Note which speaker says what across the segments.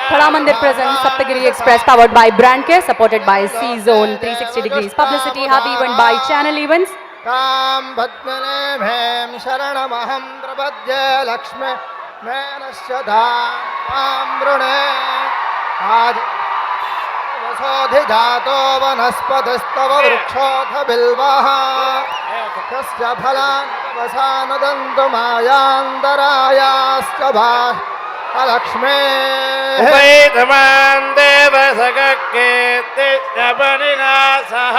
Speaker 1: Kala Mandir presents Saptagiri Express, powered by Brand Care, supported by C-Zone 360 degrees publicity, hub event by Channel Events.
Speaker 2: तां पद्मनेभें शरणमहं प्रपद्ये लक्ष्मे मेनस्य धां वृणे आदिवसोऽधिजातो वनस्पतिस्तव वृक्षोऽथ बिल्वः तस्य फलानि वसानुदन्तु मायान्तरायाश्च लक्ष्मे
Speaker 3: वैधमान् देवसगकेतिश्चपनिना सह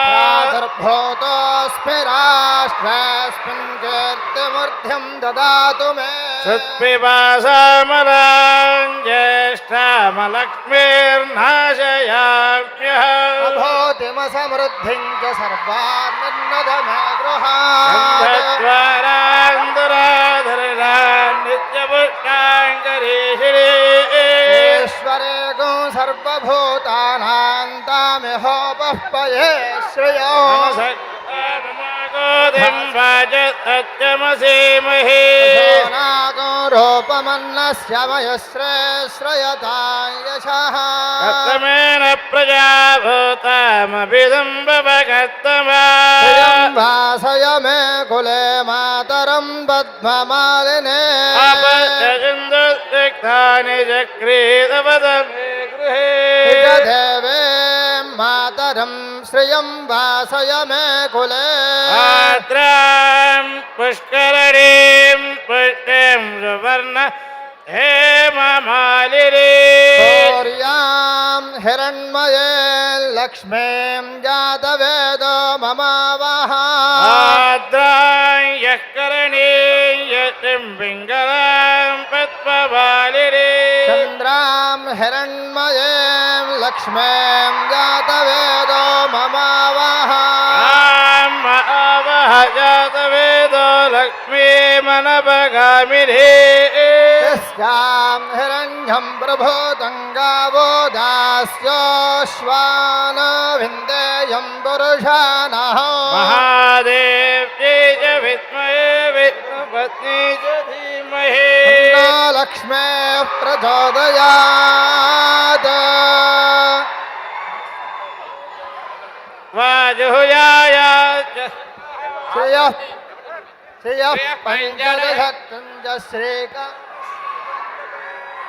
Speaker 2: प्रादुर्भूतोऽस्मि राष्ट्रेऽस्मिन् कीर्तिमूर्ध्यं ददातु मे
Speaker 3: सुत्पिपासामलां ज्येष्ठामलक्ष्मीर्नाशयाम्यः
Speaker 2: अभूतिमसमृद्धिं च सर्वान्निर्नद मे गृहात् ईश्वरे गो सर्वभूतानां तामिहोपः पये श्रियो
Speaker 3: सत्यमसीमहे
Speaker 2: नागो रूपमन्नस्य मयुश्रे श्रयतां यशः
Speaker 3: कत्तमेन प्रजा भूतामभिदम्बवकत्तमा
Speaker 2: वासय मे कुले मातरं पद्ममालिने
Speaker 3: अपत्यजिन्दुक्तानि चक्रीतपदमे गृहे
Speaker 2: देवे मातरं श्रियं वासय मे कुले
Speaker 3: आद्रां पुष्करणीं पुष्टिं सुवर्ण हेममालिनी
Speaker 2: गौर्यां हिरण्मये लक्ष्मीं जातवेदो ममावः
Speaker 3: आद्रां यः करणीं यतिं पिङ्गलां पद्ममालिनी
Speaker 2: चन्द्रां हिरण्मयीं लक्ष्मीं जातवेदो ममावः
Speaker 3: आवह जातवेदो लक्ष्मीमनपगामिनी
Speaker 2: यस्यां हिरण्यं प्रभूतं गावो दास्योश्वान विन्देयं पुरुषाणः
Speaker 3: महादेव्यै च विद्महे विष्णुपत्नी च धीमहि
Speaker 2: लक्ष्मीः प्रचोदयात्
Speaker 3: वाजुहुयाय
Speaker 2: श्रियः श्रियः पञ्चदशत्तञ्च श्रीका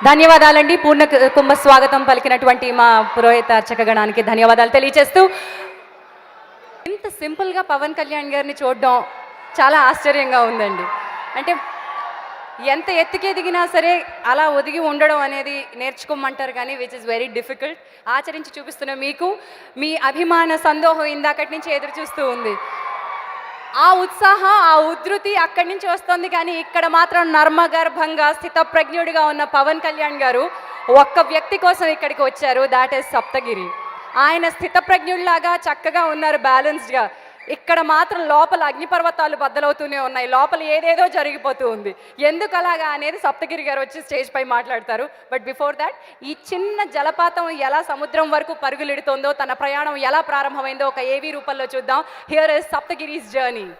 Speaker 1: ధన్యవాదాలండి. పూర్ణ కుంభ స్వాగతం పలికినటువంటి మా పురోహిత అర్చక గణానికి ధన్యవాదాలు తెలియజేస్తూ, ఇంత సింపుల్గా పవన్ కళ్యాణ్ గారిని చూడడం చాలా ఆశ్చర్యంగా ఉందండి. అంటే ఎంత ఎత్తుకి ఎదిగినా సరే అలా ఒదిగి ఉండడం అనేది నేర్చుకోమంటారు, కానీ విచ్ ఇస్ వెరీ డిఫికల్ట్. ఆచరించి చూపిస్తున్న మీకు మీ అభిమాన సందోహం ఇందాకటి నుంచి ఎదురు చూస్తూ ఉంది. ఆ ఉత్సాహం, ఆ ఉధృతి అక్కడి నుంచి వస్తుంది, కానీ ఇక్కడ మాత్రం నర్మగర్భంగా స్థితప్రజ్ఞుడిగా ఉన్న పవన్ కళ్యాణ్ గారు ఒక్క వ్యక్తి కోసం ఇక్కడికి వచ్చారు, దాట్ ఈస్ సప్తగిరి. ఆయన స్థితప్రజ్ఞుడిలాగా చక్కగా ఉన్నారు, బ్యాలెన్స్డ్గా. ఇక్కడ మాత్రం లోపల అగ్నిపర్వతాలు బద్దలవుతూనే ఉన్నాయి, లోపల ఏదేదో జరిగిపోతూ ఉంది. ఎందుకు అలాగా అనేది సప్తగిరి గారు వచ్చి స్టేజ్ పై మాట్లాడతారు. బట్ బిఫోర్ దాట్, ఈ చిన్న జలపాతం ఎలా సముద్రం వరకు పరుగులెడుతోందో, తన ప్రయాణం ఎలా ప్రారంభమైందో ఒక ఏవీ రూపంలో చూద్దాం. Here is Saptagiri's journey.